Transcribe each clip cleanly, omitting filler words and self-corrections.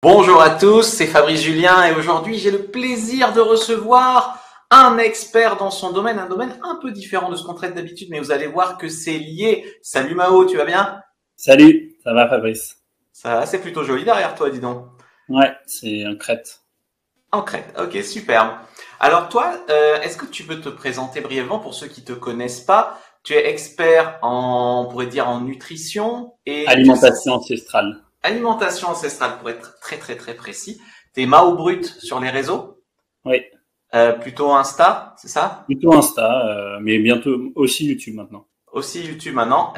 Bonjour à tous, c'est Fabrice Julien et aujourd'hui j'ai le plaisir de recevoir un expert dans son domaine, un domaine un peu différent de ce qu'on traite d'habitude, mais vous allez voir que c'est lié. Salut Mao, tu vas bien? Salut, ça va Fabrice? Ça va, c'est plutôt joli derrière toi, dis donc. Ouais, c'est un crête. En Crète, ok, superbe. Alors toi, est-ce que tu peux te présenter brièvement pour ceux qui te connaissent pas? Tu es expert en, on pourrait dire en nutrition et Alimentation ancestrale. alimentation ancestrale pour être très très très précis. T'es Mao Brut sur les réseaux? Oui, Plutôt Insta, c'est ça? plutôt Insta, mais bientôt aussi YouTube maintenant. Aussi YouTube maintenant.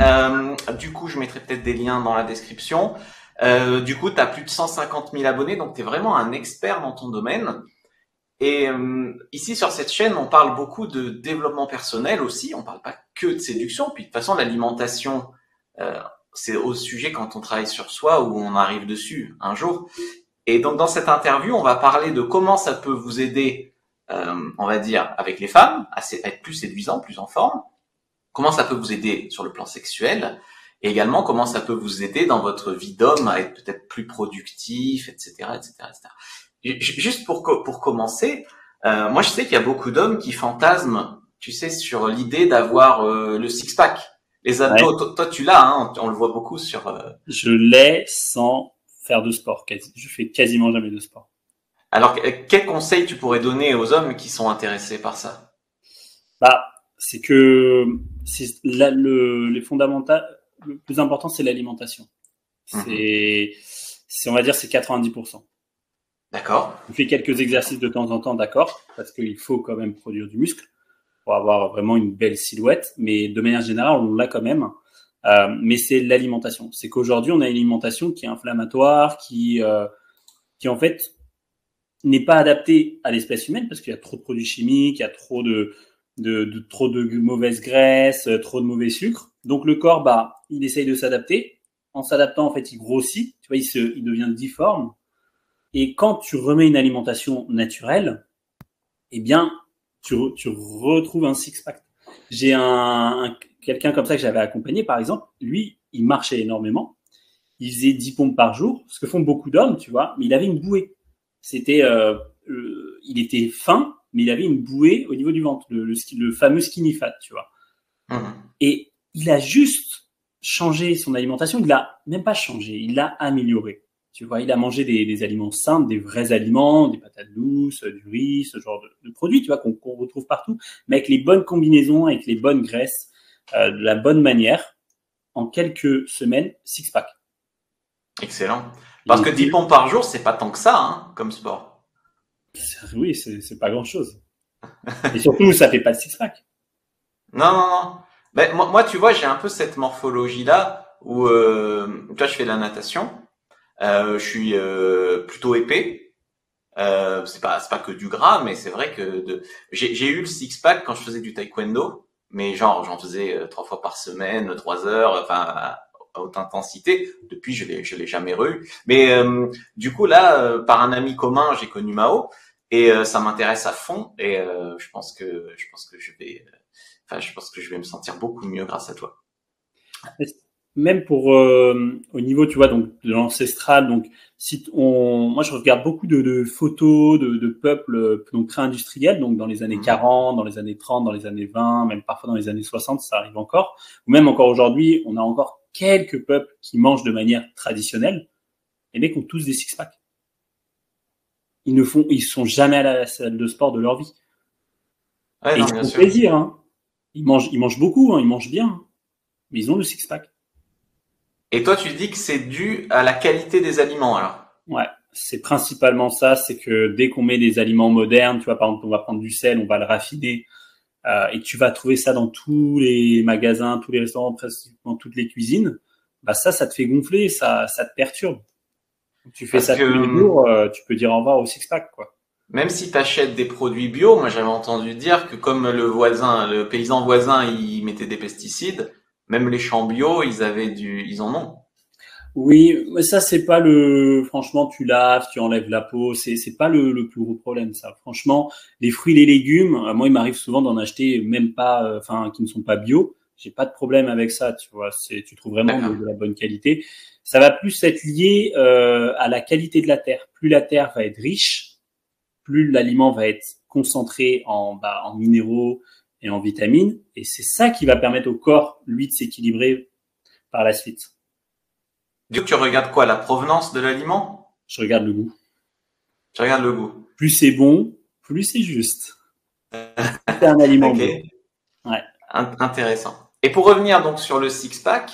Du coup, je mettrai peut-être des liens dans la description. Du coup, tu as plus de 150 000 abonnés, donc tu es vraiment un expert dans ton domaine. Et ici, sur cette chaîne, on parle beaucoup de développement personnel aussi. On parle pas que de séduction. Puis de toute façon, l'alimentation, euh, c'est au sujet quand on travaille sur soi ou on arrive dessus un jour. Et donc, dans cette interview, on va parler de comment ça peut vous aider, on va dire, avec les femmes, à être plus séduisant, plus en forme. Comment ça peut vous aider sur le plan sexuel et également comment ça peut vous aider dans votre vie d'homme à être peut-être plus productif, etc., etc., etc. Juste pour commencer, moi je sais qu'il y a beaucoup d'hommes qui fantasment, tu sais, sur l'idée d'avoir le six-pack. Les Ouais. abdos, toi tu l'as, hein, on le voit beaucoup sur. Je l'ai sans faire de sport. Je fais quasiment jamais de sport. Alors, quels conseils tu pourrais donner aux hommes qui sont intéressés par ça? Bah, c'est que les fondamentaux, le plus important, c'est l'alimentation. Mhm. On va dire, c'est 90%. D'accord. On fait quelques exercices de temps en temps, d'accord, parce qu'il faut quand même produire du muscle pour avoir vraiment une belle silhouette, mais de manière générale, on l'a quand même. Mais c'est l'alimentation. C'est qu'aujourd'hui, on a une alimentation qui est inflammatoire, qui en fait n'est pas adaptée à l'espèce humaine parce qu'il y a trop de produits chimiques, il y a trop de mauvaises graisses, trop de mauvais sucres. Donc le corps, bah, il essaye de s'adapter. En s'adaptant, en fait, il grossit. Tu vois, il devient difforme. Et quand tu remets une alimentation naturelle, eh bien, tu retrouves un six-pack. J'ai quelqu'un comme ça que j'avais accompagné, par exemple. Lui, il marchait énormément. Il faisait 10 pompes par jour, ce que font beaucoup d'hommes, tu vois, mais il avait une bouée. C'était, il était fin, mais il avait une bouée au niveau du ventre, le fameux skinny fat, tu vois. Mhm. Et il a juste changé son alimentation. Il l'a même pas changé, il l'a amélioré. Tu vois, il a mangé des aliments simples, des vrais aliments, des patates douces, du riz, ce genre de produits, tu vois, qu'on retrouve partout, mais avec les bonnes combinaisons, avec les bonnes graisses, de la bonne manière. En quelques semaines, six pack. Excellent. Parce Et que 10 Dieu, pompes par jour, c'est pas tant que ça, hein, comme sport. oui, c'est pas grand chose. Et surtout, ça fait pas de six pack. Non, non, non. Ben, moi, tu vois, j'ai un peu cette morphologie-là où, tu vois, je fais de la natation. Je suis plutôt épais. C'est pas que du gras, mais c'est vrai que j'ai eu le six-pack quand je faisais du taekwondo, mais genre j'en faisais 3 fois par semaine, 3 heures, enfin à haute intensité. Depuis, je l'ai jamais re-eu. Mais du coup là, par un ami commun, j'ai connu Mao et ça m'intéresse à fond et je pense que je pense que je vais me sentir beaucoup mieux grâce à toi. Même pour au niveau, tu vois, donc de l'ancestral. Donc, moi, je regarde beaucoup de photos de peuples donc pré-industriels, donc dans les années Mhm. 40, dans les années 30, dans les années 20, même parfois dans les années 60, ça arrive encore. Ou même encore aujourd'hui, on a encore quelques peuples qui mangent de manière traditionnelle. Les mecs ont tous des six-packs. Ils sont jamais à la salle de sport de leur vie. Ouais, Et ils non, se bien font sûr. plaisir, hein. Ils mangent beaucoup, hein, ils mangent bien, hein, mais ils ont le six-pack. Et toi, tu dis que c'est dû à la qualité des aliments, alors. Ouais, c'est principalement ça, c'est que dès qu'on met des aliments modernes, tu vois, par exemple, on va prendre du sel, on va le raffiner, et tu vas trouver ça dans tous les magasins, tous les restaurants, presque dans toutes les cuisines, bah ça te fait gonfler, ça te perturbe. Tu fais Parce ça que tous les jours, tu peux dire au revoir au six-pack, quoi. même si tu achètes des produits bio, moi j'avais entendu dire que comme le paysan voisin, il mettait des pesticides, même les champs bio, ils en ont. Oui, mais ça c'est pas franchement, tu laves, tu enlèves la peau, c'est pas le plus gros problème, ça. Franchement, les fruits et les légumes, moi il m'arrive souvent d'en acheter même pas, enfin qui ne sont pas bio. J'ai pas de problème avec ça, tu vois. Tu trouves vraiment D'accord. de la bonne qualité. Ça va plus être lié à la qualité de la terre. Plus la terre va être riche, plus l'aliment va être concentré en minéraux et en vitamines. Et c'est ça qui va permettre au corps, lui, de s'équilibrer par la suite. Du coup, tu regardes quoi? La provenance de l'aliment? Je regarde le goût. Tu regardes le goût. Plus c'est bon, plus c'est juste. C'est un aliment bon. Ouais. Intéressant. Et pour revenir donc sur le six-pack,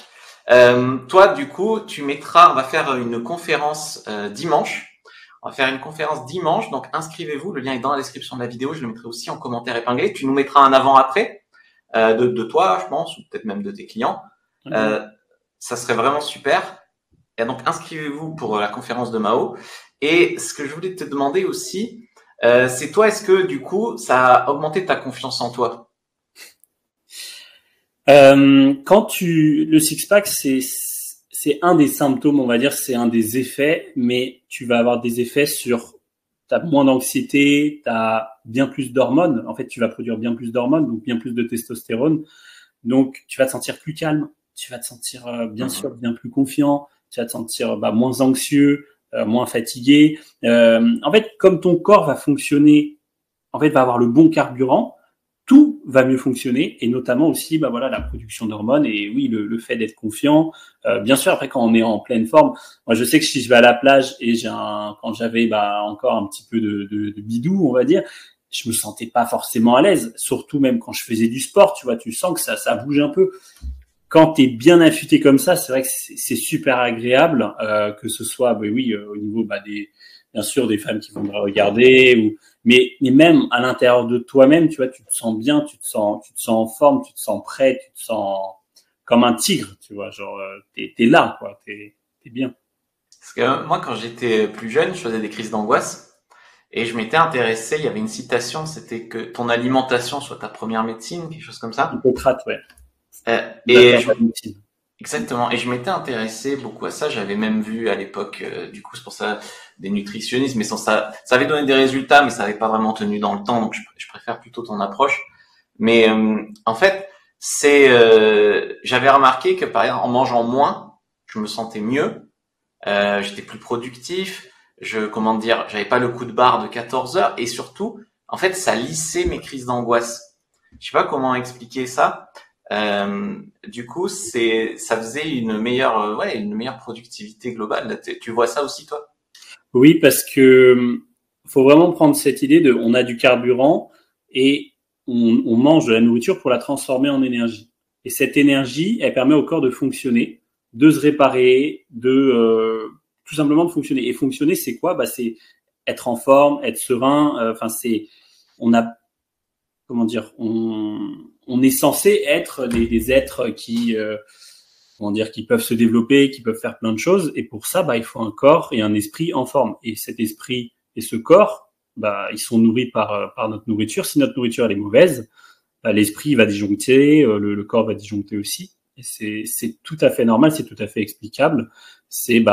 toi, du coup, on va faire une conférence dimanche. On va faire une conférence dimanche, donc inscrivez-vous. Le lien est dans la description de la vidéo. Je le mettrai aussi en commentaire épinglé. Tu nous mettras un avant-après de toi, je pense, ou peut-être même de tes clients. Ça serait vraiment super. Et donc, inscrivez-vous pour la conférence de Mao. Et ce que je voulais te demander aussi, c'est toi, est-ce que du coup, ça a augmenté ta confiance en toi? Le six-pack, c'est un des symptômes, on va dire, c'est un des effets, mais tu vas avoir des effets sur, t'as moins d'anxiété, t'as bien plus d'hormones. En fait, tu vas produire bien plus d'hormones, donc bien plus de testostérone. Donc, tu vas te sentir plus calme, tu vas te sentir, bien sûr, bien plus confiant, tu vas te sentir moins anxieux, moins fatigué. En fait, comme ton corps va fonctionner, en fait, va avoir le bon carburant, tout va mieux fonctionner, et notamment aussi la production d'hormones et oui, le fait d'être confiant. Bien sûr, après, quand on est en pleine forme, moi je sais que si je vais à la plage et quand j'avais encore un petit peu de bidou, on va dire, je me sentais pas forcément à l'aise, surtout même quand je faisais du sport, tu vois, tu sens que ça bouge un peu. Quand tu es bien affûté comme ça, c'est vrai que c'est super agréable, que ce soit au niveau bien sûr des femmes qui vont me regarder, mais même à l'intérieur de toi-même, tu vois, tu te sens bien, tu te sens en forme, tu te sens prêt, tu te sens comme un tigre, tu vois, genre t'es là, quoi, t'es bien. Parce que moi, quand j'étais plus jeune, je faisais des crises d'angoisse et je m'étais intéressé. Il y avait une citation, c'était que ton alimentation soit ta première médecine, quelque chose comme ça. Hippocrate, ouais. Exactement. Et je m'étais intéressé beaucoup à ça. J'avais même vu à l'époque, du coup, c'est pour ça, des nutritionnistes, mais ça avait donné des résultats, mais ça n'avait pas vraiment tenu dans le temps. Donc, je préfère plutôt ton approche. Mais en fait, j'avais remarqué que par exemple, en mangeant moins, je me sentais mieux. J'étais plus productif. J'avais pas le coup de barre de 14 heures. Et surtout, en fait, ça lissait mes crises d'angoisse. Je sais pas comment expliquer ça. Du coup, ça faisait une meilleure productivité globale. Tu vois ça aussi, toi? Oui, parce que faut vraiment prendre cette idée de, on a du carburant et on mange de la nourriture pour la transformer en énergie. Et cette énergie, elle permet au corps de fonctionner, de se réparer, tout simplement de fonctionner. Et fonctionner, c'est quoi? C'est être en forme, être serein. On est censé être des êtres qui peuvent se développer, qui peuvent faire plein de choses. Et pour ça, il faut un corps et un esprit en forme. Et cet esprit et ce corps, ils sont nourris par notre nourriture. Si notre nourriture elle est mauvaise, l'esprit va disjoncter, le corps va disjoncter aussi. Et c'est tout à fait normal, c'est tout à fait explicable. C'est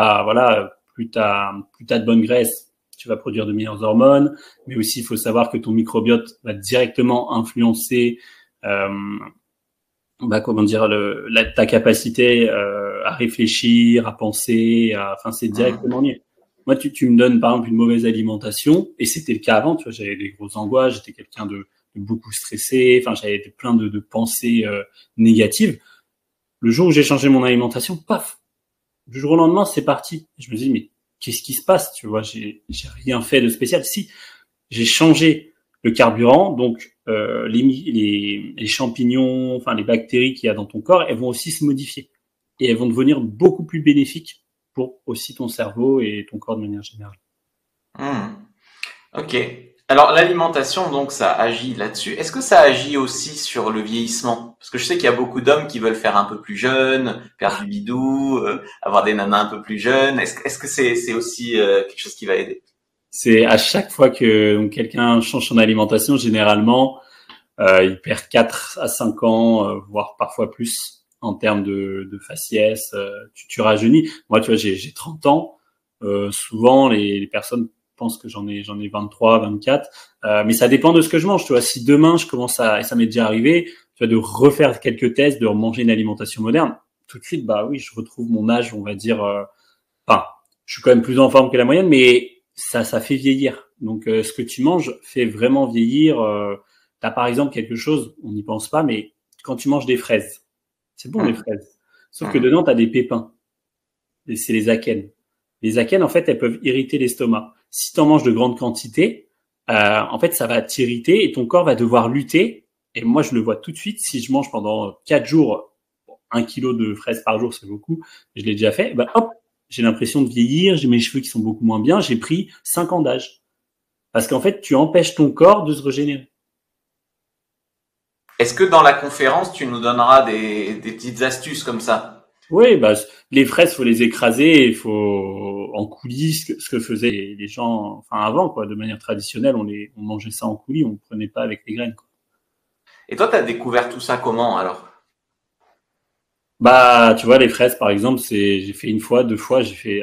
plus t'as de bonne graisse, tu vas produire de meilleures hormones, mais aussi il faut savoir que ton microbiote va directement influencer ta capacité à réfléchir, à penser, c'est directement lié. Moi, tu me donnes par exemple une mauvaise alimentation, et c'était le cas avant, tu vois, j'avais des grosses angoisses, j'étais quelqu'un de beaucoup stressé, j'avais plein de pensées négatives. Le jour où j'ai changé mon alimentation, paf, du jour au lendemain, c'est parti. Je me dis, mais qu'est-ce qui se passe, tu vois, j'ai rien fait de spécial. Si, j'ai changé le carburant, donc les champignons, les bactéries qu'il y a dans ton corps, elles vont aussi se modifier et elles vont devenir beaucoup plus bénéfiques pour aussi ton cerveau et ton corps de manière générale. Ok. Alors l'alimentation, donc ça agit là-dessus. Est-ce que ça agit aussi sur le vieillissement? Parce que je sais qu'il y a beaucoup d'hommes qui veulent faire un peu plus jeune, faire du bidou, avoir des nanas un peu plus jeunes. Est-ce que c'est aussi quelque chose qui va aider? C'est à chaque fois que quelqu'un change son alimentation, généralement, il perd 4 à 5 ans, voire parfois plus, en termes de faciès. Tu rajeunis. Moi, tu vois, j'ai 30 ans. Souvent, les personnes pensent que j'en ai 23, 24. Mais ça dépend de ce que je mange. Tu vois, si demain, je commence et ça m'est déjà arrivé, tu vois, de refaire quelques tests, de manger une alimentation moderne, tout de suite, bah oui, je retrouve mon âge, on va dire. Enfin, je suis quand même plus en forme que la moyenne, mais ça fait vieillir. Donc, ce que tu manges fait vraiment vieillir. T'as par exemple quelque chose, on n'y pense pas, mais quand tu manges des fraises, c'est bon les fraises. Sauf que dedans, t'as des pépins. Et c'est les akènes. Les akènes, en fait, elles peuvent irriter l'estomac. Si tu en manges de grandes quantités, en fait, ça va t'irriter et ton corps va devoir lutter. Et moi, je le vois tout de suite. Si je mange pendant 4 jours, 1 kilo de fraises par jour, c'est beaucoup. Je l'ai déjà fait. Ben, hop, j'ai l'impression de vieillir. J'ai mes cheveux qui sont beaucoup moins bien. J'ai pris 5 ans d'âge. Parce qu'en fait, tu empêches ton corps de se régénérer. Est-ce que dans la conférence, tu nous donneras des petites astuces comme ça? Oui, bah, les fraises, faut les écraser, il faut en coulis, ce que faisaient les gens, enfin avant, quoi, de manière traditionnelle, on mangeait ça en coulis, on prenait pas avec les graines, quoi. Et toi, tu as découvert tout ça comment alors? Bah, tu vois, les fraises, par exemple, j'ai fait une fois, 2 fois, j'ai fait,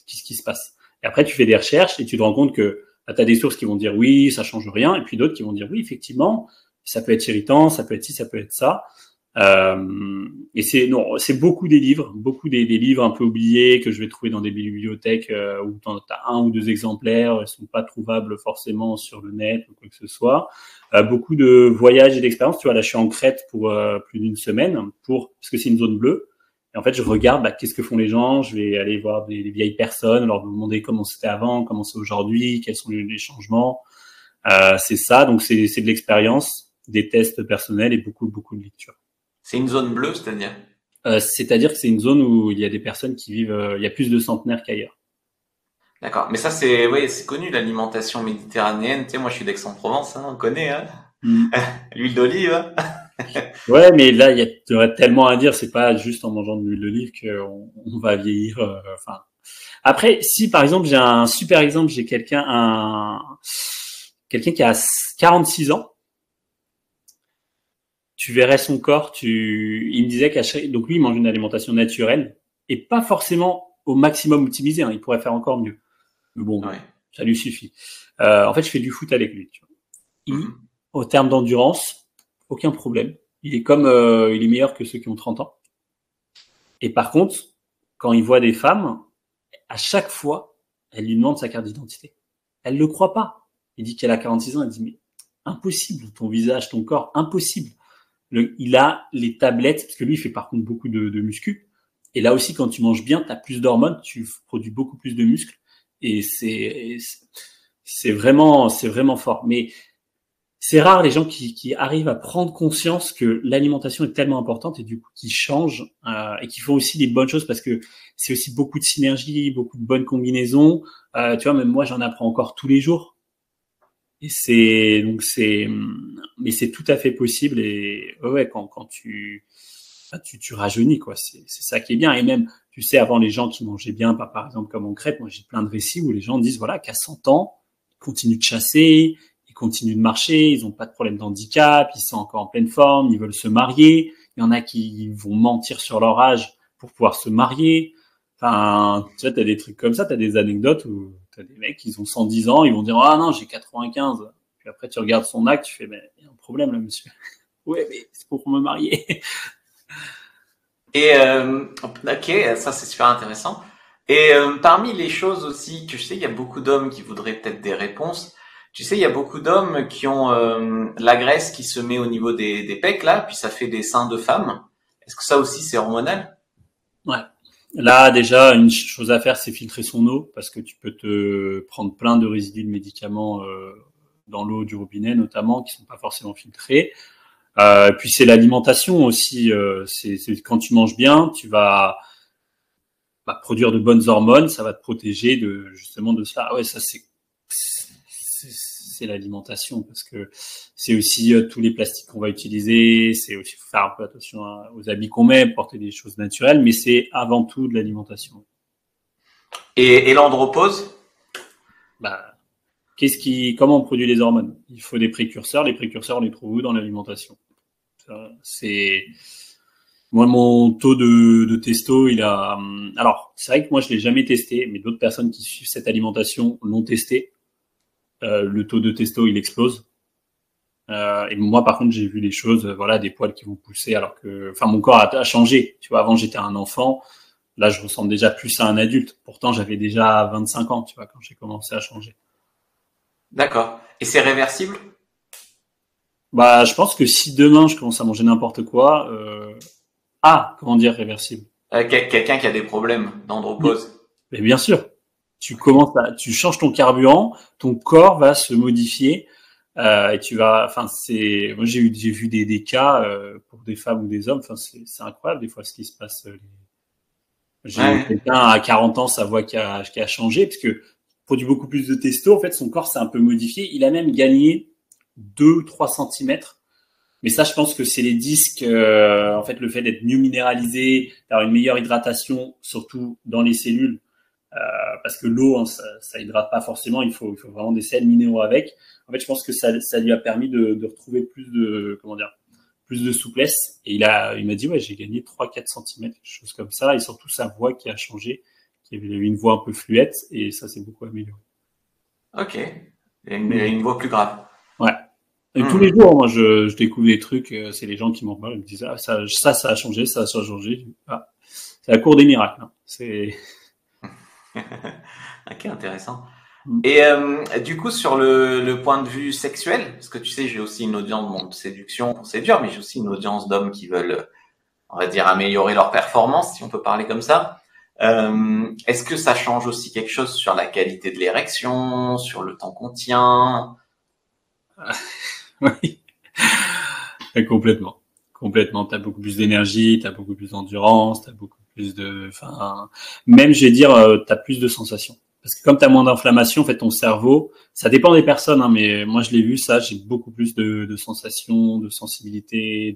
qu'est-ce qui se passe? Et après, tu fais des recherches et tu te rends compte que bah, tu as des sources qui vont dire oui, ça change rien, et puis d'autres qui vont dire oui, effectivement, ça peut être irritant, ça peut être ci, ça peut être ça. Et c'est beaucoup des livres, beaucoup des livres un peu oubliés que je vais trouver dans des bibliothèques où tu as 1 ou 2 exemplaires, ils sont pas trouvables forcément sur le net ou quoi que ce soit. Beaucoup de voyages et d'expériences. Tu vois, là, je suis en Crète pour plus d'une semaine parce que c'est une zone bleue. Et en fait, je regarde qu'est-ce que font les gens. Je vais aller voir des vieilles personnes, leur demander comment c'était avant, comment c'est aujourd'hui, quels sont les changements. C'est ça. Donc, c'est de l'expérience, des tests personnels et beaucoup de lecture. C'est une zone bleue, c'est-à-dire? C'est-à-dire que c'est une zone où il y a des personnes qui vivent, il y a plus de centenaires qu'ailleurs. D'accord. Mais ça, oui, c'est connu, l'alimentation méditerranéenne. Tu sais, moi, je suis d'Aix-en-Provence, hein, on connaît, hein. Mm. L'huile d'olive, hein. Ouais, mais là, il y aurait tellement à dire. C'est pas juste en mangeant de l'huile d'olive qu'on va vieillir. Enfin, après, si par exemple, j'ai un super exemple, j'ai quelqu'un qui a 46 ans. Tu verrais son corps. Il me disait donc lui, il mange une alimentation naturelle et pas forcément au maximum optimisé. Hein, il pourrait faire encore mieux. Mais bon, Ouais. ça lui suffit. En fait, je fais du foot avec lui. Tu vois. Mhm. Au terme d'endurance, aucun problème. Il est meilleur que ceux qui ont 30 ans. Et par contre, quand il voit des femmes, à chaque fois, elle lui demande sa carte d'identité. Elle le croit pas. Il dit qu'elle a 46 ans. Elle dit mais impossible, ton visage, ton corps, impossible. Il a les tablettes parce que lui, il fait par contre beaucoup de muscu. Et là aussi, quand tu manges bien, tu as plus d'hormones, tu produis beaucoup plus de muscles. Et c'est vraiment fort. Mais c'est rare les gens qui arrivent à prendre conscience que l'alimentation est tellement importante et du coup qui changent et qui font aussi des bonnes choses parce que c'est aussi beaucoup de synergie, beaucoup de bonnes combinaisons. Tu vois, même moi j'en apprends encore tous les jours. Et mais c'est tout à fait possible et ouais, quand tu rajeunis quoi, c'est ça qui est bien. Et même, tu sais, avant les gens qui mangeaient bien, par exemple comme en Crète, moi j'ai plein de récits où les gens disent voilà qu'à 100 ans, ils continuent de chasser, ils continuent de marcher, ils n'ont pas de problème d'handicap, ils sont encore en pleine forme, ils veulent se marier. Il y en a qui vont mentir sur leur âge pour pouvoir se marier. Enfin, tu vois, t'as des trucs comme ça, t'as des anecdotes où t'as des mecs, ils ont 110 ans, ils vont dire ah non j'ai 95. Puis après tu regardes son acte, tu fais mais il y a un problème là monsieur. Ouais mais c'est pour me marier. Et ok, ça c'est super intéressant. Et parmi les choses aussi que je sais, il y a beaucoup d'hommes qui voudraient peut-être des réponses. Tu sais, il y a beaucoup d'hommes qui ont la graisse qui se met au niveau des pecs là, puis ça fait des seins de femmes. Est-ce que ça aussi c'est hormonal? Ouais. Là, déjà, une chose à faire, c'est filtrer son eau, parce que tu peux te prendre plein de résidus de médicaments dans l'eau du robinet, notamment, qui sont pas forcément filtrés. Puis c'est l'alimentation aussi. C'est quand tu manges bien, tu vas produire de bonnes hormones, ça va te protéger justement de ça. Ah ouais, ça c'est l'alimentation parce que c'est aussi tous les plastiques qu'on va utiliser, c'est aussi faut faire un peu attention aux habits qu'on met, porter des choses naturelles, mais c'est avant tout de l'alimentation. Et l'andropause? Bah, comment on produit les hormones? Il faut des précurseurs. Les précurseurs, on les trouve où? Dans l'alimentation. C'est moi mon taux de testo, il a. Alors, c'est vrai que moi je l'ai jamais testé, mais d'autres personnes qui suivent cette alimentation l'ont testé. Le taux de testo, il explose. Et moi, par contre, j'ai vu des choses, voilà, des poils qui vont pousser, alors que, enfin, mon corps a changé. Tu vois, avant, j'étais un enfant. Là, je ressemble déjà plus à un adulte. Pourtant, j'avais déjà 25 ans, tu vois, quand j'ai commencé à changer. D'accord. Et c'est réversible? Bah, je pense que si demain je commence à manger n'importe quoi, comment dire réversible? Quelqu'un qui a des problèmes d'andropause. Mais bien sûr, tu changes ton carburant, ton corps va se modifier et tu vas, enfin moi j'ai vu des cas pour des femmes ou des hommes, enfin c'est incroyable des fois ce qui se passe. J'ai eu Ouais. quelqu'un à 40 ans, sa voix qui a changé parce que produit beaucoup plus de testo, en fait son corps s'est un peu modifié, il a même gagné 2 ou 3 centimètres. Mais ça, je pense que c'est les disques, en fait, le fait d'être mieux minéralisé, d'avoir une meilleure hydratation, surtout dans les cellules, parce que l'eau, hein, ça hydrate pas forcément. Il faut vraiment des sels minéraux avec. En fait, je pense que ça lui a permis de retrouver plus de, comment dire, plus de souplesse. Et il m'a dit, ouais, j'ai gagné 3-4 centimètres, quelque chose comme ça. Et surtout sa voix qui a changé, qui avait une voix un peu fluette, et ça s'est beaucoup amélioré. Ok. Il y a Mm. une voix plus grave. Ouais. Et tous les Hmm. jours, moi, je découvre des trucs. C'est les gens qui m'en parlent. Ils me disent, ah, ça a changé, ça a changé. Ah, c'est la cour des miracles. Hein. C'est. Ok, intéressant. Et du coup, sur le point de vue sexuel, parce que tu sais, j'ai aussi une audience de séduction pour séduire, mais j'ai aussi une audience d'hommes qui veulent, on va dire, améliorer leur performance, si on peut parler comme ça. Est-ce que ça change aussi quelque chose sur la qualité de l'érection, sur le temps qu'on tient? Oui. Et complètement. Complètement. T'as beaucoup plus d'énergie, t'as beaucoup plus d'endurance, t'as beaucoup plus de, enfin, même, je vais dire, t'as plus de sensations. Parce que comme t'as moins d'inflammation, en fait, ton cerveau, ça dépend des personnes, hein, mais moi, je l'ai vu, ça, j'ai beaucoup plus de sensations, de sensibilité,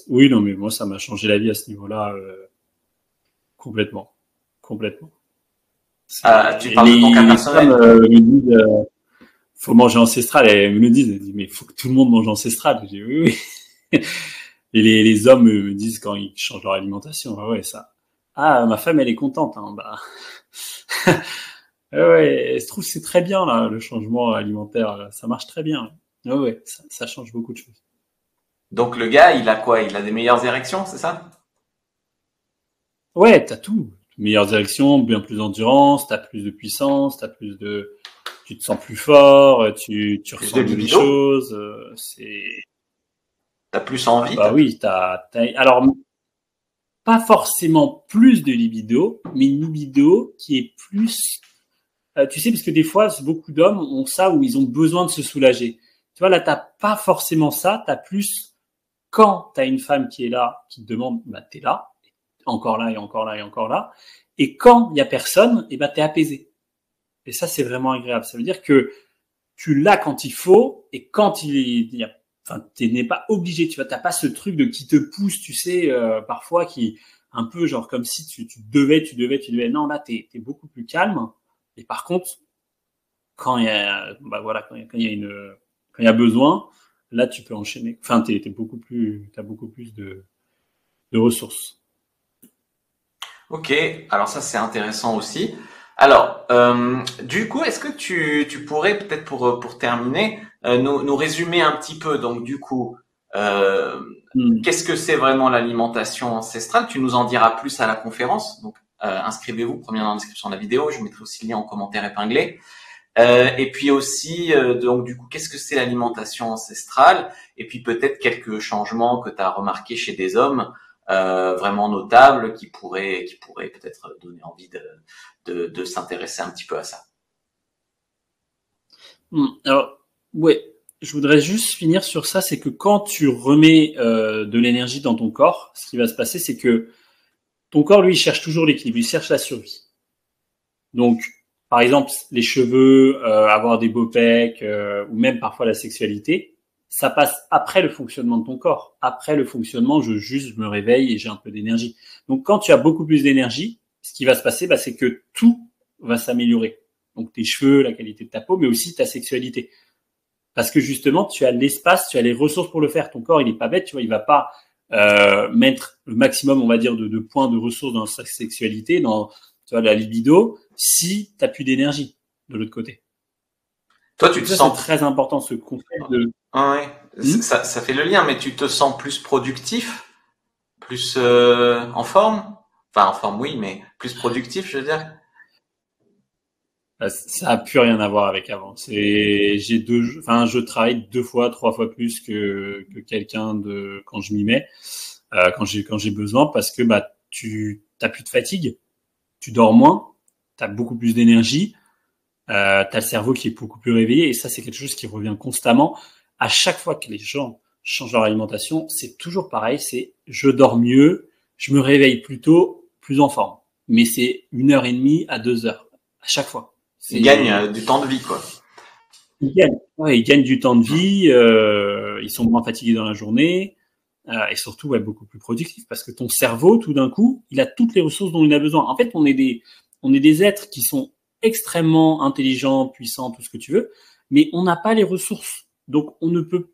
oui, non, mais moi, ça m'a changé la vie à ce niveau-là, complètement. Complètement. Tu parles de ton cas Les femmes, personnel. me disent, faut manger ancestral. Et elles me le disent, elles disent, mais il faut que tout le monde mange ancestral. Je dis, oui, oui. Et les hommes me disent quand ils changent leur alimentation, ah ouais, ça. Ah, ma femme, elle est contente. Hein, bah. Ouais, elle se trouve c'est très bien là, le changement alimentaire, ça marche très bien. Ouais, ouais, ça change beaucoup de choses. Donc le gars, il a quoi? Il a des meilleures érections, c'est ça? Ouais, t'as tout. Meilleure direction, bien plus d'endurance, t'as plus de puissance, tu te sens plus fort, tu Plus de ressens mieux les libido? choses. T'as plus envie? Bah oui, alors pas forcément plus de libido, mais une libido qui est plus, tu sais, parce que des fois, beaucoup d'hommes ont ça où ils ont besoin de se soulager. Tu vois, là, t'as pas forcément ça, t'as plus quand t'as une femme qui est là, qui te demande, bah t'es là, encore là et encore là et encore là, et quand il y a personne, et bah t'es apaisé. Et ça, c'est vraiment agréable. Ça veut dire que tu l'as quand il faut, et quand enfin, tu n'es pas obligé, tu vois, t'as pas ce truc de qui te pousse, tu sais, parfois qui un peu genre comme si tu devais. Non, là, t'es beaucoup plus calme. Et par contre, quand il y a, bah voilà, quand il y a quand il y a besoin, là, tu peux enchaîner. Enfin, t'as beaucoup plus de ressources. Ok, alors ça c'est intéressant aussi. Alors, du coup, est-ce que tu pourrais peut-être pour terminer nous résumer un petit peu. Donc du coup, euh, Hmm. qu'est-ce que c'est vraiment l'alimentation ancestrale? Tu nous en diras plus à la conférence. Donc inscrivez-vous, premier dans la description de la vidéo. Je mettrai aussi le lien en commentaire épinglé. Et puis aussi, donc du coup, qu'est-ce que c'est l'alimentation ancestrale? Et puis peut-être quelques changements que tu as remarqués chez des hommes vraiment notables qui pourraient peut-être donner envie de s'intéresser un petit peu à ça. Alors, ouais, je voudrais juste finir sur ça, c'est que quand tu remets de l'énergie dans ton corps, ce qui va se passer, c'est que ton corps, lui, il cherche toujours l'équilibre, il cherche la survie. Donc, par exemple, les cheveux, avoir des beaux pecs, ou même parfois la sexualité, ça passe après le fonctionnement de ton corps. Après le fonctionnement, je me réveille et j'ai un peu d'énergie. Donc, quand tu as beaucoup plus d'énergie, ce qui va se passer, bah, c'est que tout va s'améliorer. Donc, tes cheveux, la qualité de ta peau, mais aussi ta sexualité. Parce que justement, tu as l'espace, tu as les ressources pour le faire. Ton corps, il est pas bête, tu vois, il va pas mettre le maximum, on va dire, de points de ressources dans sa sexualité, dans tu vois, la libido, si tu n'as plus d'énergie de l'autre côté. Toi, tu te Ça, c'est sens... très important, ce concept de... Ouais, ça fait le lien, mais tu te sens plus productif, plus en forme? Enfin, en forme, oui, mais plus productif, je veux dire. Ça a plus rien à voir avec avant. Je travaille 2 fois, 3 fois plus que quelqu'un de quand je m'y mets, quand j'ai besoin, parce que bah tu t'as plus de fatigue, tu dors moins, t'as beaucoup plus d'énergie, t'as le cerveau qui est beaucoup plus réveillé, et ça c'est quelque chose qui revient constamment. À chaque fois que les gens changent leur alimentation, c'est toujours pareil, c'est je dors mieux, je me réveille plus tôt, plus en forme. Mais c'est 1 heure et demie à 2 heures à chaque fois. Il gagne C'est du temps de vie, quoi. Ils gagnent. Ouais, ils gagnent du temps de vie, ils sont moins fatigués dans la journée, et surtout ouais, beaucoup plus productifs, parce que ton cerveau, tout d'un coup, il a toutes les ressources dont il a besoin. En fait, on est des êtres qui sont extrêmement intelligents, puissants, tout ce que tu veux, mais on n'a pas les ressources. Donc, on ne peut.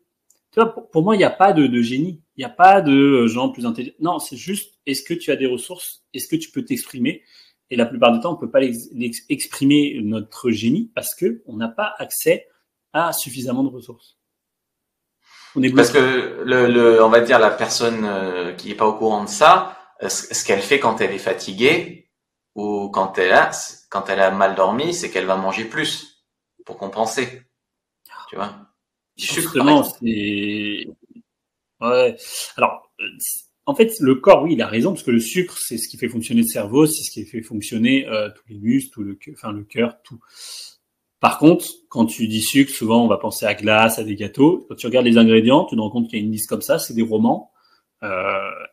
Tu vois, pour moi, il n'y a pas de génie. Il n'y a pas de gens plus intelligents. Non, c'est juste, est-ce que tu as des ressources? Est-ce que tu peux t'exprimer? Et la plupart du temps, on ne peut pas exprimer notre génie parce que on n'a pas accès à suffisamment de ressources. On est Parce bloqué. que on va dire la personne qui est pas au courant de ça, ce qu'elle fait quand elle est fatiguée ou quand elle a mal dormi, c'est qu'elle va manger plus pour compenser, tu vois. Du sucre, par Justement, exemple. c'est ouais. Alors, en fait, le corps, oui, il a raison parce que le sucre, c'est ce qui fait fonctionner le cerveau, c'est ce qui fait fonctionner tous les muscles, le cœur, tout. Par contre, quand tu dis sucre, souvent on va penser à glace, à des gâteaux. Quand tu regardes les ingrédients, tu te rends compte qu'il y a une liste comme ça, c'est des romans.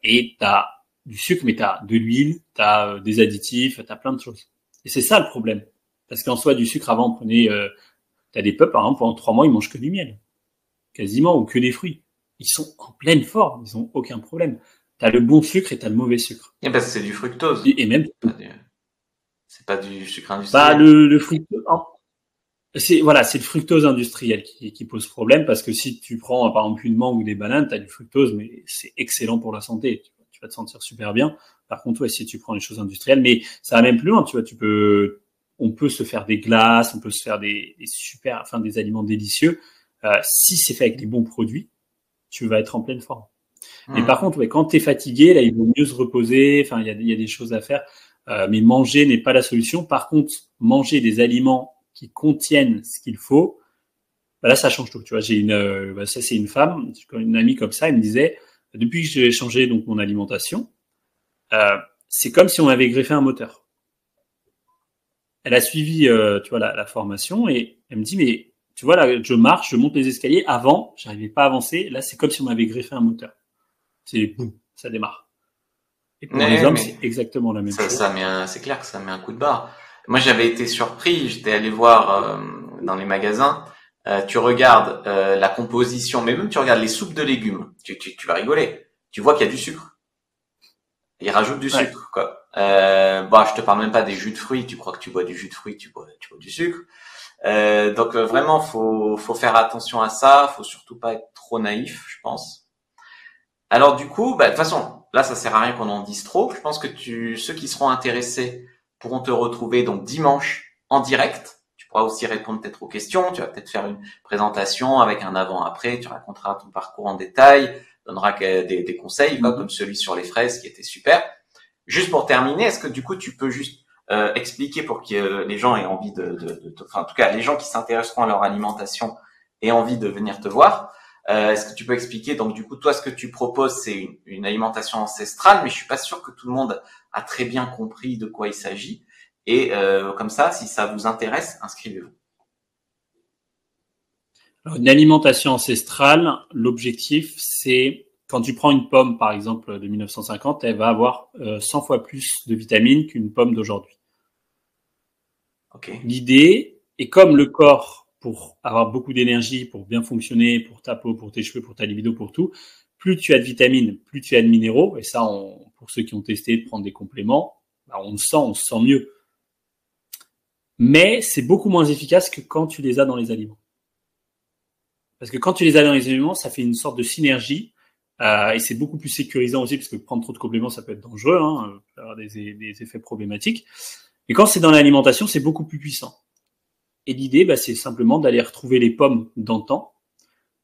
Et tu as du sucre, mais tu as de l'huile, tu as des additifs, tu as plein de choses. Et c'est ça le problème. Parce qu'en soi, du sucre, avant, on prenait... tu as des peuples, par exemple, pendant 3 mois, ils mangent que du miel. Quasiment, ou que des fruits. Ils sont en pleine forme, ils ont aucun problème. Tu as le bon sucre et tu as le mauvais sucre. Et parce que c'est du fructose, Et même, c'est pas du sucre bah, industriel. le fructose, c'est le fructose industriel qui pose problème, parce que si tu prends par exemple une mangue ou des bananes, tu as du fructose, mais c'est excellent pour la santé. Tu vas te sentir super bien. Par contre, ouais, si tu prends les choses industrielles, mais ça va même plus loin. Tu vois, on peut se faire des glaces, on peut se faire des aliments délicieux. Si c'est fait avec des bons produits, tu vas être en pleine forme. Mais par contre, ouais, quand tu es fatigué, là, il vaut mieux se reposer. Enfin, il y a des choses à faire. Mais manger n'est pas la solution. Par contre, manger des aliments qui contiennent ce qu'il faut, bah là, ça change tout. Tu vois, ça c'est une femme, une amie comme ça, elle me disait, depuis que j'ai changé donc mon alimentation, c'est comme si on avait greffé un moteur. Elle a suivi, tu vois, la formation, et elle me dit, mais tu vois, là, je marche, je monte les escaliers. Avant, j'arrivais pas à avancer. Là, c'est comme si on m'avait greffé un moteur. C'est boum, ça démarre. Et pour les Ouais, hommes, mais c'est exactement la même chose. c'est clair que ça met un coup de barre. Moi, j'avais été surpris. J'étais allé voir dans les magasins. Tu regardes la composition, mais même tu regardes les soupes de légumes. Tu vas rigoler. Tu vois qu'il y a du sucre. Ils rajoutent du Ouais. sucre, quoi. Je te parle même pas des jus de fruits. Tu crois que tu bois du jus de fruits, tu bois du sucre. Donc vraiment, faut faire attention à ça. Faut surtout pas être trop naïf, je pense. Alors du coup, de toute façon, là, ça sert à rien qu'on en dise trop. Je pense que ceux qui seront intéressés pourront te retrouver donc dimanche en direct. Tu pourras aussi répondre peut-être aux questions. Tu vas peut-être faire une présentation avec un avant-après. Tu raconteras ton parcours en détail, donneras des conseils, quoi, comme celui sur les fraises qui était super. Juste pour terminer, est-ce que du coup, tu peux juste expliquer pour que les gens aient envie enfin, en tout cas, les gens qui s'intéresseront à leur alimentation aient envie de venir te voir. Est-ce que tu peux expliquer, donc du coup, toi, ce que tu proposes, c'est une alimentation ancestrale, mais je suis pas sûr que tout le monde a très bien compris de quoi il s'agit. Et comme ça, si ça vous intéresse, inscrivez-vous. Alors, une alimentation ancestrale, l'objectif, c'est quand tu prends une pomme, par exemple, de 1950, elle va avoir 100 fois plus de vitamines qu'une pomme d'aujourd'hui. Ok. L'idée est, comme le corps, pour avoir beaucoup d'énergie, pour bien fonctionner, pour ta peau, pour tes cheveux, pour ta libido, pour tout, plus tu as de vitamines, plus tu as de minéraux, et ça, pour ceux qui ont testé de prendre des compléments, on se sent mieux. Mais c'est beaucoup moins efficace que quand tu les as dans les aliments. Parce que quand tu les as dans les aliments, ça fait une sorte de synergie, et c'est beaucoup plus sécurisant aussi, parce que prendre trop de compléments, ça peut être dangereux, hein, avoir des effets problématiques. Et quand c'est dans l'alimentation, c'est beaucoup plus puissant. Et l'idée, c'est simplement d'aller retrouver les pommes d'antan.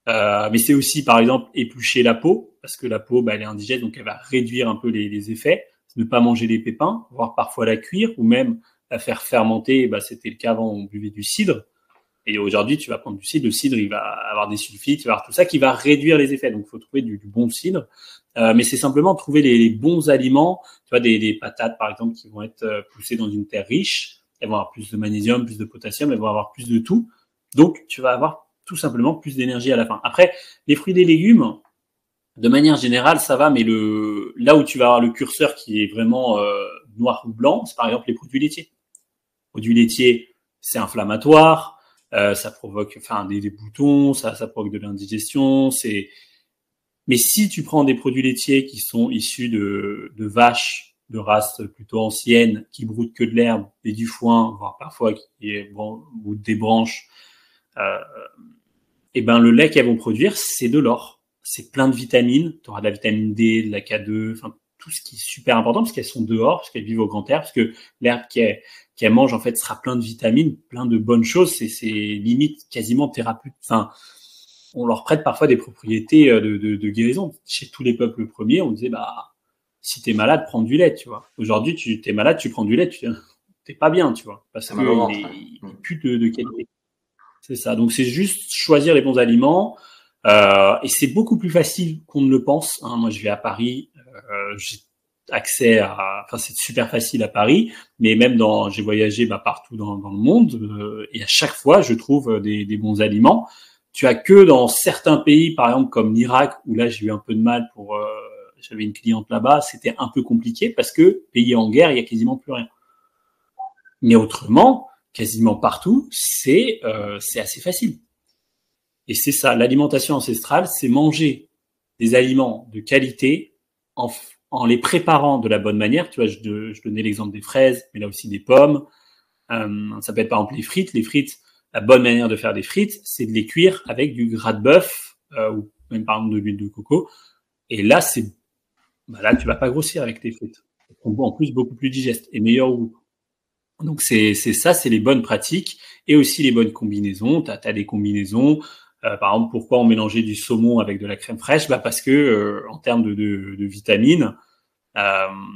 Mais c'est aussi, par exemple, éplucher la peau, parce que la peau, elle est indigeste, donc elle va réduire un peu les effets. Ne pas manger les pépins, voire parfois la cuire, ou même la faire fermenter. C'était le cas avant, on buvait du cidre. Et aujourd'hui, tu vas prendre du cidre. Le cidre, il va avoir des sulfites, il va avoir tout ça qui va réduire les effets. Donc, il faut trouver du bon cidre. Mais c'est simplement trouver les bons aliments. Tu vois, des patates, par exemple, qui vont être poussées dans une terre riche. Elles vont avoir plus de magnésium, plus de potassium, elles vont avoir plus de tout. Donc, tu vas avoir tout simplement plus d'énergie à la fin. Après, les fruits et les légumes, de manière générale, ça va, mais là où tu vas avoir le curseur qui est vraiment noir ou blanc, c'est par exemple les produits laitiers. Les produits laitiers, c'est inflammatoire. Ça provoque des boutons, ça provoque de l'indigestion. Mais si tu prends des produits laitiers qui sont issus de vaches de race plutôt ancienne, qui broutent que de l'herbe et du foin, voire parfois qui broutent des branches, et le lait qu'elles vont produire, c'est de l'or. C'est plein de vitamines. Tu auras de la vitamine D, de la K2, tout ce qui est super important parce qu'elles sont dehors, parce qu'elles vivent au grand air, parce que l'herbe qu'elles mangent, en fait, sera plein de vitamines, plein de bonnes choses. C'est limite quasiment thérapeutique. On leur prête parfois des propriétés de guérison. Chez tous les peuples premiers, on disait, si t'es malade, prends du lait, tu vois. Aujourd'hui, t'es malade, tu prends du lait, t'es pas bien, tu vois, parce qu'il pue de qualité. C'est ça. Donc, c'est juste choisir les bons aliments. Et c'est beaucoup plus facile qu'on ne le pense. Moi, je vais à Paris. J'ai accès c'est super facile à Paris. Mais même j'ai voyagé partout dans le monde. Et à chaque fois, je trouve des bons aliments. Tu as que dans certains pays, par exemple, comme l'Irak, où là, j'ai eu un peu de mal j'avais une cliente là-bas. C'était un peu compliqué parce que pays en guerre, il y a quasiment plus rien. Mais autrement, quasiment partout, c'est assez facile. Et c'est ça, l'alimentation ancestrale, c'est manger des aliments de qualité en les préparant de la bonne manière. Tu vois, je donnais l'exemple des fraises, mais là aussi des pommes. Ça peut être par exemple les frites. Les frites, la bonne manière de faire des frites, c'est de les cuire avec du gras de bœuf ou même par exemple de l'huile de coco. Et là, là, tu vas pas grossir avec tes frites. Elles sont en plus beaucoup plus digestes et meilleures au goût. Donc c'est ça, c'est les bonnes pratiques et aussi les bonnes combinaisons. T'as des combinaisons. Par exemple, pourquoi on mélangeait du saumon avec de la crème fraîche ? Parce que en termes de vitamines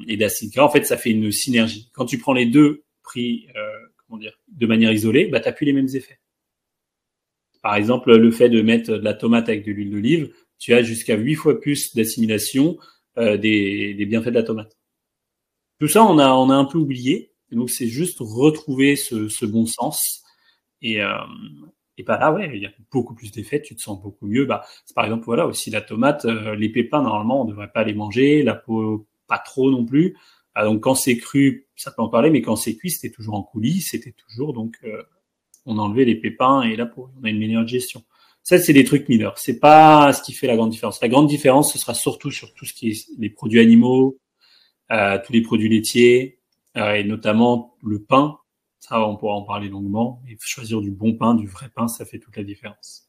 et d'acides gras, en fait, ça fait une synergie. Quand tu prends les deux pris, de manière isolée, t'as plus les mêmes effets. Par exemple, le fait de mettre de la tomate avec de l'huile d'olive, tu as jusqu'à 8 fois plus d'assimilation des bienfaits de la tomate. Tout ça, on a un peu oublié. Et donc, c'est juste retrouver ce bon sens. Et là, ouais, il y a beaucoup plus d'effets, tu te sens beaucoup mieux. C'est par exemple, voilà, aussi la tomate, les pépins, normalement, on ne devrait pas les manger, la peau, pas trop non plus. Donc, quand c'est cru, ça peut en parler, mais quand c'est cuit, c'était toujours en coulis, c'était toujours, donc, on enlevait les pépins et la peau. On a une meilleure gestion. Ça, c'est des trucs mineurs. C'est pas ce qui fait la grande différence. La grande différence, ce sera surtout sur tout ce qui est les produits animaux, tous les produits laitiers, et notamment le pain. Ça, on pourra en parler longuement. Et choisir du bon pain, du vrai pain, ça fait toute la différence.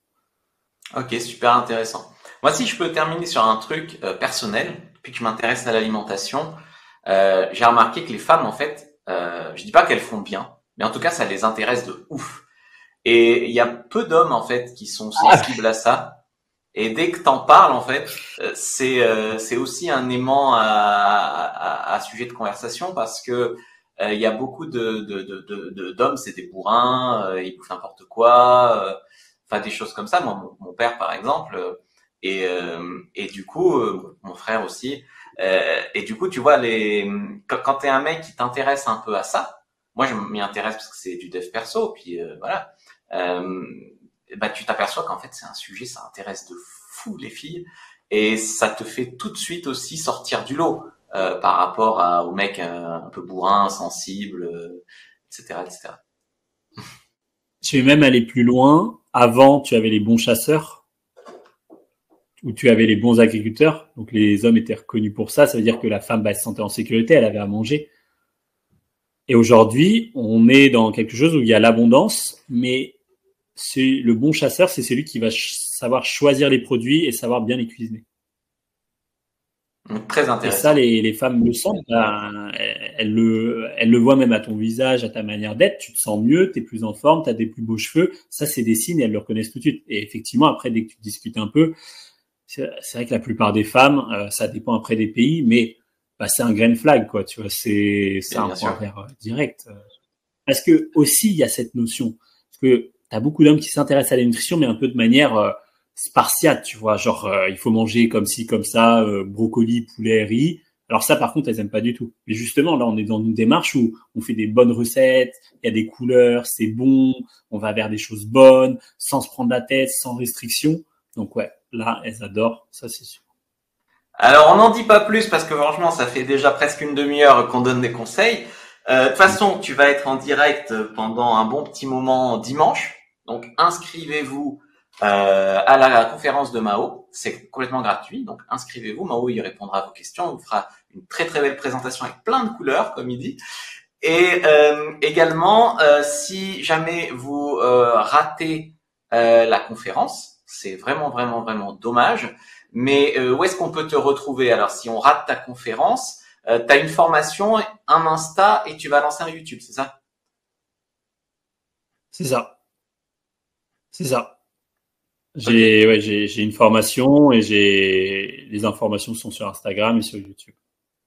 Ok, super intéressant. Moi, si je peux terminer sur un truc personnel, depuis que je m'intéresse à l'alimentation, j'ai remarqué que les femmes, en fait, je dis pas qu'elles font bien, mais en tout cas, ça les intéresse de ouf. Et il y a peu d'hommes, en fait, qui sont sensibles à ça. Et dès que t'en parles, en fait, c'est aussi un aimant à sujet de conversation parce que il y a beaucoup d'hommes, c'est des bourrins, ils bouffent n'importe quoi, des choses comme ça. Moi, mon père, par exemple, et du coup, mon frère aussi. Et du coup, tu vois, quand t'es un mec qui t'intéresse un peu à ça, moi, je m'y intéresse parce que c'est du dev perso, puis voilà. Tu t'aperçois qu'en fait, c'est un sujet, ça intéresse de fou les filles, et ça te fait tout de suite aussi sortir du lot par rapport aux mecs un peu bourrins, sensibles, etc., etc. Je vais même aller plus loin. Avant, tu avais les bons chasseurs, où tu avais les bons agriculteurs. Donc, les hommes étaient reconnus pour ça. Ça veut dire que la femme se sentait en sécurité, elle avait à manger. Et aujourd'hui, on est dans quelque chose où il y a l'abondance, mais le bon chasseur, c'est celui qui va savoir choisir les produits et savoir bien les cuisiner. Donc, très Et ça, intéressant. les femmes le sentent. Ben, elles le voient même à ton visage, à ta manière d'être. Tu te sens mieux, tu es plus en forme, tu as des plus beaux cheveux. Ça, c'est des signes et elles le reconnaissent tout de suite. Et effectivement, après, dès que tu discutes un peu, c'est vrai que la plupart des femmes, ça dépend après des pays, mais bah, c'est un green flag, quoi. Tu vois, c'est un Bien point sûr. vert direct. Parce que aussi, il y a cette notion. Parce que tu as beaucoup d'hommes qui s'intéressent à la nutrition, mais un peu de manière spartiate, tu vois. Genre, il faut manger comme ci, comme ça, brocoli, poulet, riz. Alors ça, par contre, elles aiment pas du tout. Mais justement, là, on est dans une démarche où on fait des bonnes recettes, il y a des couleurs, c'est bon, on va vers des choses bonnes, sans se prendre la tête, sans restriction. Donc ouais, là, elles adorent, ça c'est sûr. Alors, on n'en dit pas plus parce que franchement, ça fait déjà presque une demi-heure qu'on donne des conseils. De toute façon, tu vas être en direct pendant un bon petit moment dimanche. Donc, inscrivez-vous à la conférence de Mao. C'est complètement gratuit. Donc, inscrivez-vous. Mao, il répondra à vos questions. Il vous fera une très très belle présentation avec plein de couleurs, comme il dit. Et également, si jamais vous ratez la conférence, c'est vraiment vraiment vraiment dommage. Mais où est-ce qu'on peut te retrouver? Alors, si on rate ta conférence, tu as une formation, un Insta et tu vas lancer un YouTube, c'est ça? C'est ça, c'est ça. Ok. J'ai une formation et les informations sont sur Instagram et sur YouTube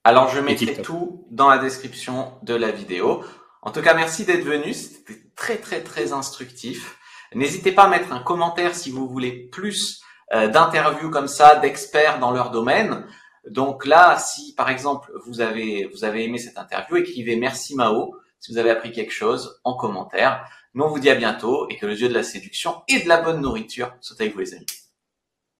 Alors, je et mettrai TikTok. tout dans la description de la vidéo. En tout cas, merci d'être venu. C'était très, très, très instructif. N'hésitez pas à mettre un commentaire si vous voulez plus d'interviews comme ça, d'experts dans leur domaine. Donc là, si par exemple vous avez aimé cette interview, écrivez merci Mao si vous avez appris quelque chose en commentaire. Nous on vous dit à bientôt et que le dieu de la séduction et de la bonne nourriture soit avec vous les amis.